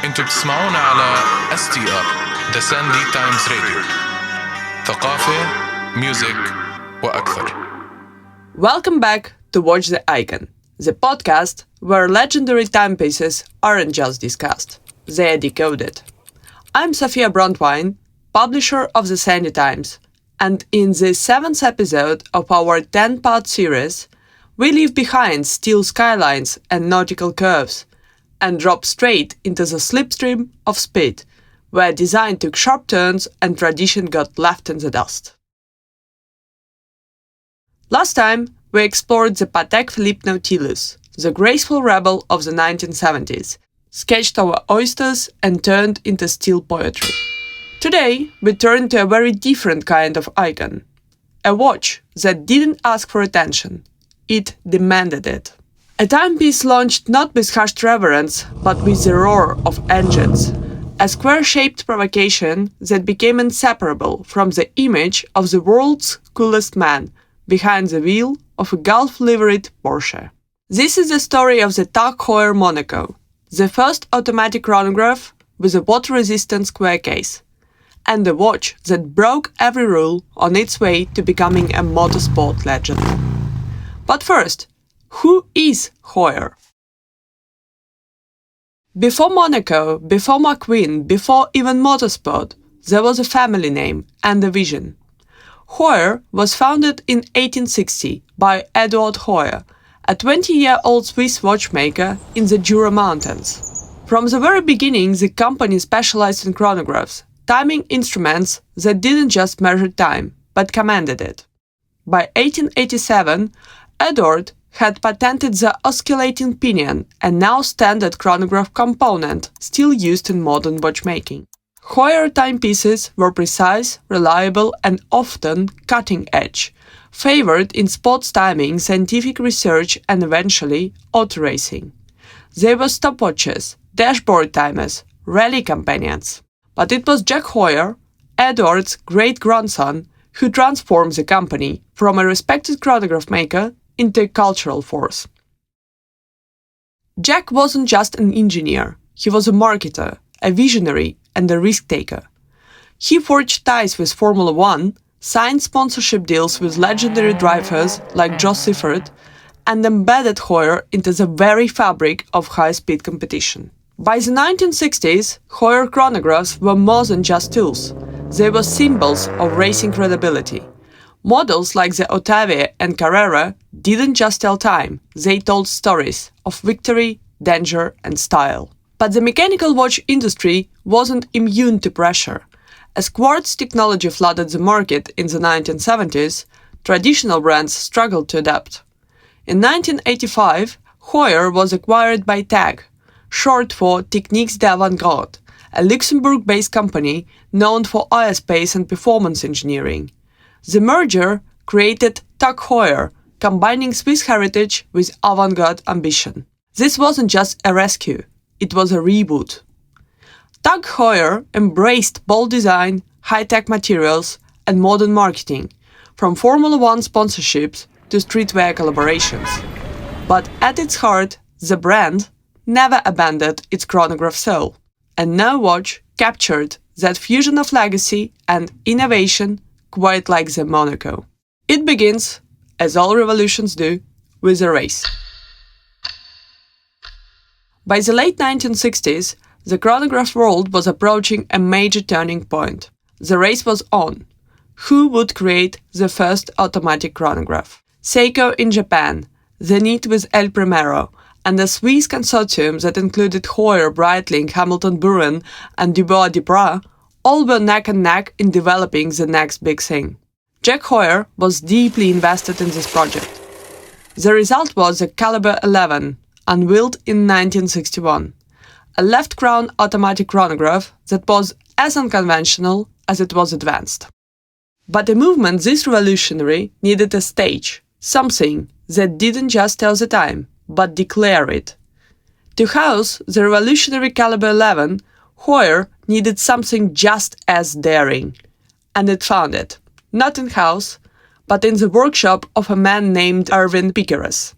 انتوا بتسمعونا على STR The Sandy Times Radio. ثقافة، ميوزك وأكثر. Welcome back to Watch the Icon, the podcast where legendary timepieces aren't just discussed, they are decoded. I'm Sophia Brontwine, publisher of the Sandy Times, and in the 7th episode of our 10-part series, we leave behind steel skylines and nautical curves and drop straight into the slipstream of speed, where design took sharp turns and tradition got left in the dust. Last time, we explored the Patek Philippe Nautilus, the graceful rebel of the 1970s, sketched our oysters and turned into steel poetry. Today, we turn to a very different kind of icon. A watch that didn't ask for attention. It demanded it. A timepiece launched not with hushed reverence, but with the roar of engines. A square-shaped provocation that became inseparable from the image of the world's coolest man behind the wheel of a Gulf-liveried Porsche. This is the story of the TAG Heuer Monaco, the first automatic chronograph with a water-resistant square case, and the watch that broke every rule on its way to becoming a motorsport legend. But first, who is Heuer? Before Monaco, before McQueen, before even motorsport, there was a family name and a vision. Heuer was founded in 1860 by Edward Heuer, a 20-year-old Swiss watchmaker in the Jura Mountains. From the very beginning, the company specialized in chronographs, timing instruments that didn't just measure time, but commanded it. By 1887, Edward had patented the oscillating pinion, a now standard chronograph component still used in modern watchmaking. Heuer timepieces were precise, reliable, and often cutting-edge, favored in sports timing, scientific research, and eventually auto racing. They were stopwatches, dashboard timers, rally companions. But it was Jack Heuer, Edward's great-grandson, who transformed the company from a respected chronograph maker into a cultural force. Jack wasn't just an engineer, he was a marketer, a visionary, and a risk-taker. He forged ties with Formula One, signed sponsorship deals with legendary drivers like Joe Seifert, and embedded Heuer into the very fabric of high-speed competition. By the 1960s, Heuer chronographs were more than just tools. They were symbols of racing credibility. Models like the Ottavia and Carrera didn't just tell time, they told stories of victory, danger, and style. But the mechanical watch industry wasn't immune to pressure. As quartz technology flooded the market in the 1970s, traditional brands struggled to adapt. In 1985, Heuer was acquired by TAG, short for Techniques d'Avant-Garde, a Luxembourg-based company known for aerospace and performance engineering. The merger created TAG Heuer, combining Swiss heritage with avant-garde ambition. This wasn't just a rescue, it was a reboot. TAG Heuer embraced bold design, high-tech materials, and modern marketing, from Formula One sponsorships to streetwear collaborations. But at its heart, the brand never abandoned its chronograph soul, and no watch captured that fusion of legacy and innovation quite like the Monaco. It begins, as all revolutions do, with a race. By the late 1960s, the chronograph world was approaching a major turning point. The race was on. Who would create the first automatic chronograph? Seiko in Japan, Zenith with El Primero, and a Swiss consortium that included Heuer, Breitling, Hamilton Buren, and Dubois Duprat all were neck and neck in developing the next big thing. Jack Heuer was deeply invested in this project. The result was the Calibre 11, unveiled in 1961, a left-crown automatic chronograph that was as unconventional as it was advanced. But a movement this revolutionary needed a stage, something that didn't just tell the time, but declare it. To house the revolutionary Calibre 11, Heuer needed something just as daring, and it found it, not in-house, but in the workshop of a man named Erwin Piquerez.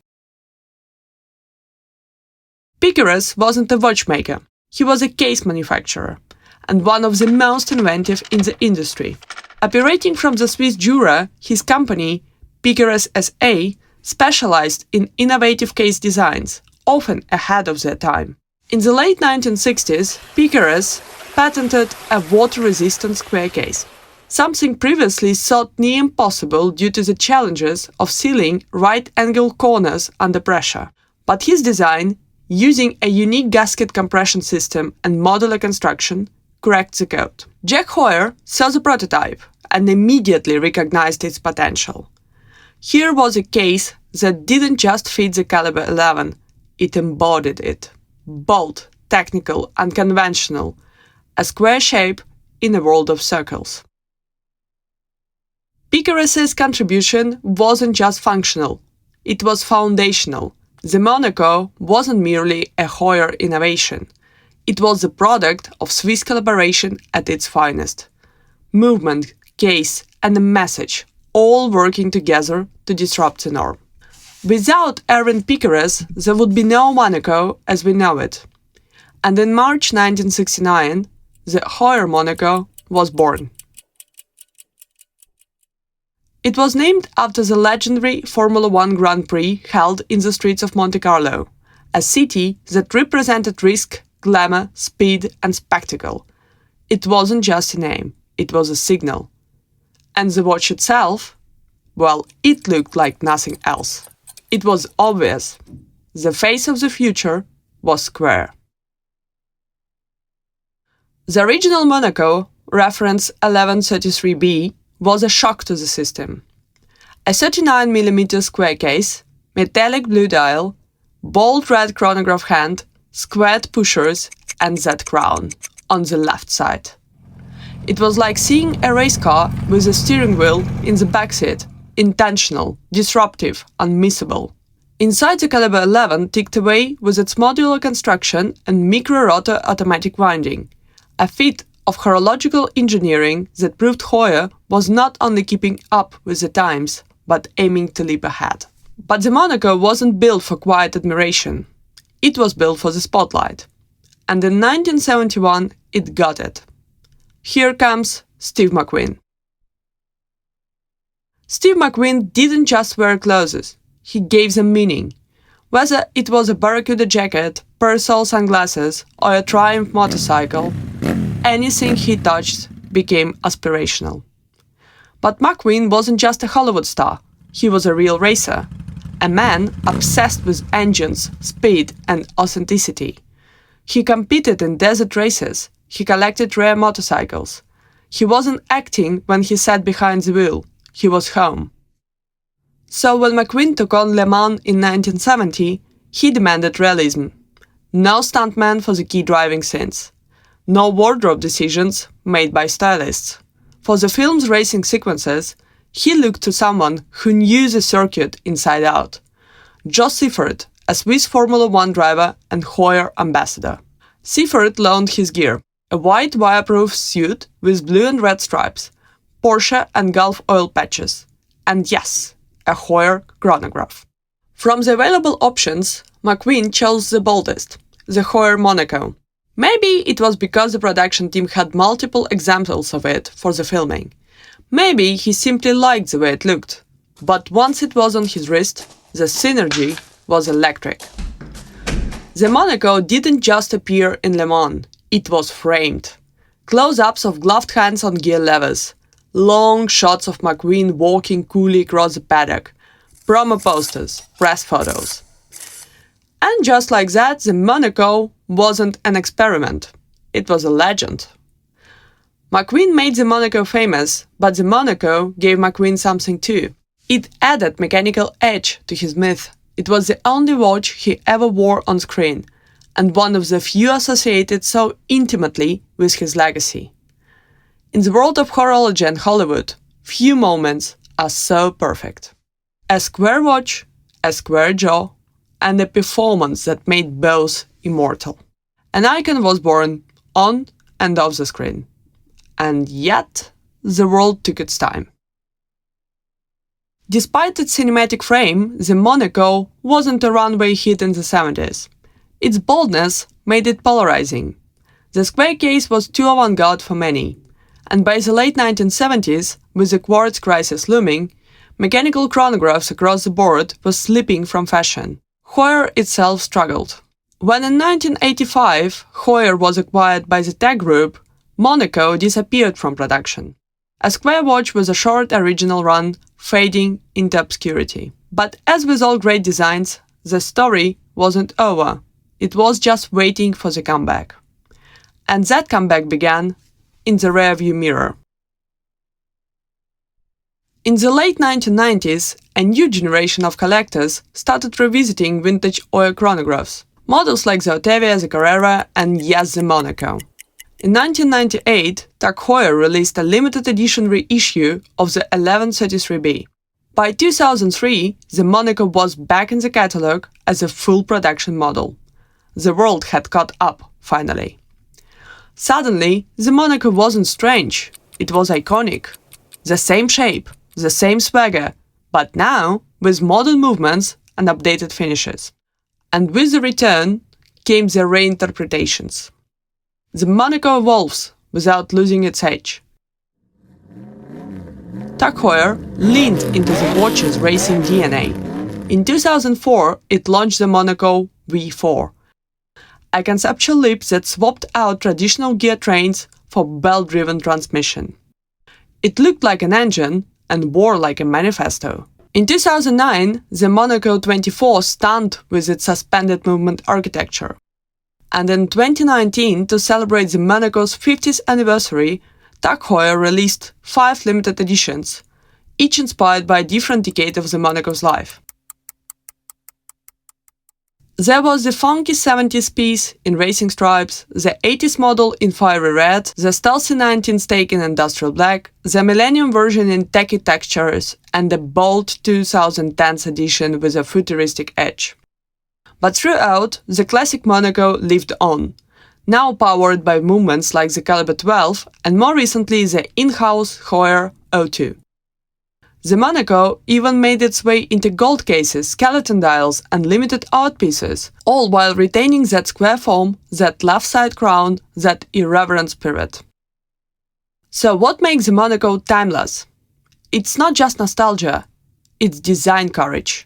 Piquerez wasn't a watchmaker. He was a case manufacturer and one of the most inventive in the industry. Operating from the Swiss Jura, his company, Piquerez SA, specialized in innovative case designs, often ahead of their time. In the late 1960s, Piquerez patented a water-resistant square case, something previously thought near impossible due to the challenges of sealing right-angle corners under pressure. But his design, using a unique gasket compression system and modular construction, cracked the code. Jack Heuer saw the prototype and immediately recognized its potential. Here was a case that didn't just fit the Calibre 11, it embodied it. Bold, technical, unconventional, a square shape in a world of circles. Piquerez's contribution wasn't just functional, it was foundational. The Monaco wasn't merely a Heuer innovation, it was the product of Swiss collaboration at its finest. Movement, case, and a message, all working together to disrupt the norm. Without Erwin Piquerez, there would be no Monaco as we know it. And in March 1969, the Heuer Monaco was born. It was named after the legendary Formula One Grand Prix held in the streets of Monte Carlo, a city that represented risk, glamour, speed, and spectacle. It wasn't just a name, it was a signal. And the watch itself? Well, it looked like nothing else. It was obvious. The face of the future was square. The original Monaco, reference 1133B, was a shock to the system. A 39mm square case, metallic blue dial, bold red chronograph hand, squared pushers, and Z crown on the left side. It was like seeing a race car with a steering wheel in the backseat, intentional, disruptive, unmissable. Inside the Calibre 11 ticked away with its modular construction and micro-rotor automatic winding, a feat of horological engineering that proved Heuer was not only keeping up with the times, but aiming to leap ahead. But the Monaco wasn't built for quiet admiration. It was built for the spotlight. And in 1971, it got it. Here comes Steve McQueen. Steve McQueen didn't just wear clothes, he gave them meaning. Whether it was a Barracuda jacket, Persol sunglasses, or a Triumph motorcycle, anything he touched became aspirational. But McQueen wasn't just a Hollywood star, he was a real racer. A man obsessed with engines, speed, and authenticity. He competed in desert races, he collected rare motorcycles. He wasn't acting when he sat behind the wheel, he was home. So when McQueen took on Le Mans in 1970, he demanded realism. No stuntman for the key driving scenes. No wardrobe decisions made by stylists. For the film's racing sequences, he looked to someone who knew the circuit inside out. Joe Seifert, a Swiss Formula One driver and Heuer ambassador. Seifert loaned his gear, a white wireproof suit with blue and red stripes, Porsche and Gulf oil patches, and yes, a Heuer chronograph. From the available options, McQueen chose the boldest, the Heuer Monaco. Maybe it was because the production team had multiple examples of it for the filming. Maybe he simply liked the way it looked. But once it was on his wrist, the synergy was electric. The Monaco didn't just appear in Le Mans, it was framed. Close-ups of gloved hands on gear levers, long shots of McQueen walking coolly across the paddock, promo posters, press photos. And just like that, the Monaco wasn't an experiment, it was a legend. McQueen made the Monaco famous, but the Monaco gave McQueen something too. It added mechanical edge to his myth. It was the only watch he ever wore on screen, and one of the few associated so intimately with his legacy. In the world of horology and Hollywood, few moments are so perfect. A square watch, a square jaw, and a performance that made both immortal. An icon was born on and off the screen. And yet, the world took its time. Despite its cinematic frame, the Monaco wasn't a runway hit in the 70s. Its boldness made it polarizing. The square case was too avant-garde for many, and by the late 1970s, with the quartz crisis looming, mechanical chronographs across the board were slipping from fashion. Heuer itself struggled. When in 1985 Heuer was acquired by the TAG Group, Monaco disappeared from production. A square watch was a short original run, fading into obscurity. But as with all great designs, the story wasn't over. It was just waiting for the comeback. And that comeback began in the rearview mirror. In the late 1990s, a new generation of collectors started revisiting vintage Heuer chronographs. Models like the Otavia, the Carrera, and yes, the Monaco. In 1998, TAG Heuer released a limited edition reissue of the 1133B. By 2003, the Monaco was back in the catalogue as a full production model. The world had caught up, finally. Suddenly, the Monaco wasn't strange, it was iconic. The same shape, the same swagger, but now with modern movements and updated finishes. And with the return came the reinterpretations. The Monaco evolves without losing its edge. TAG Heuer leaned into the watch's racing DNA. In 2004, it launched the Monaco V4, a conceptual leap that swapped out traditional gear trains for belt-driven transmission. It looked like an engine and wore like a manifesto. In 2009, the Monaco 24 stunned with its suspended movement architecture. And in 2019, to celebrate the Monaco's 50th anniversary, TAG Heuer released 5 limited editions, each inspired by a different decade of the Monaco's life. There was the funky 70s piece in racing stripes, the 80s model in fiery red, the stealthy 19s take in industrial black, the millennium version in tacky textures, and the bold 2010s edition with a futuristic edge. But throughout, the classic Monaco lived on, now powered by movements like the Calibre 12 and more recently the in-house Heuer 02. The Monaco even made its way into gold cases, skeleton dials and limited art pieces, all while retaining that square form, that left-side crown, that irreverent spirit. So what makes the Monaco timeless? It's not just nostalgia, it's design courage.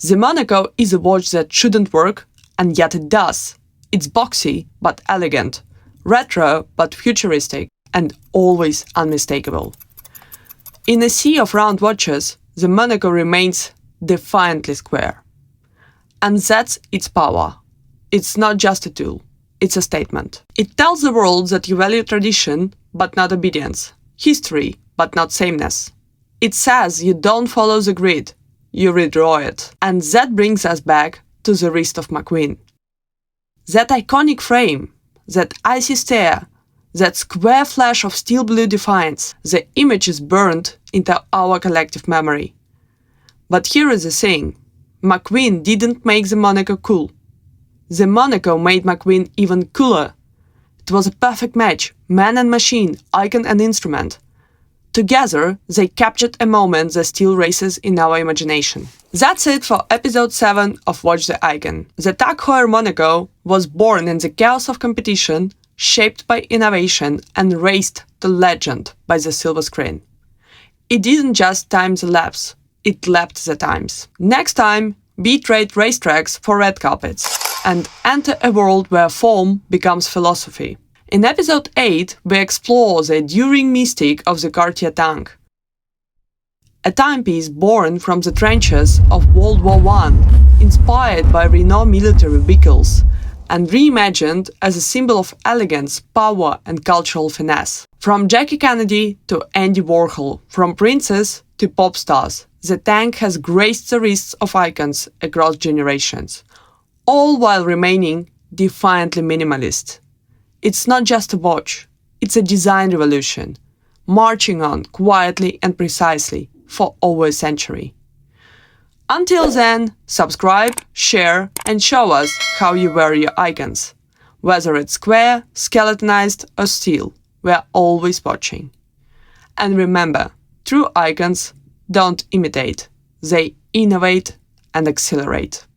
The Monaco is a watch that shouldn't work, and yet it does. It's boxy but elegant, retro but futuristic, and always unmistakable. In a sea of round watches, the Monaco remains defiantly square. And that's its power. It's not just a tool, it's a statement. It tells the world that you value tradition, but not obedience, history, but not sameness. It says you don't follow the grid, you redraw it. And that brings us back to the wrist of McQueen. That iconic frame, that icy stare, that square flash of steel blue defiance, the image is burned into our collective memory. But here is the thing, McQueen didn't make the Monaco cool. The Monaco made McQueen even cooler. It was a perfect match, man and machine, icon and instrument. Together, they captured a moment that still races in our imagination. That's it for episode 7 of Watch the Icon. The TAG Heuer Monaco was born in the chaos of competition, shaped by innovation and raised to legend by the silver screen. It didn't just time the laps, it lapped the times. Next time, we trade racetracks for red carpets and enter a world where form becomes philosophy. In episode 8, we explore the enduring mystique of the Cartier tank, a timepiece born from the trenches of World War I, inspired by Renault military vehicles, and reimagined as a symbol of elegance, power and cultural finesse. From Jackie Kennedy to Andy Warhol, from princes to pop stars, the tank has graced the wrists of icons across generations, all while remaining defiantly minimalist. It's not just a watch, it's a design revolution, marching on quietly and precisely for over a century. Until then, subscribe, share, and show us how you wear your icons. Whether it's square, skeletonized, or steel, we're always watching. And remember, true icons don't imitate, they innovate and accelerate.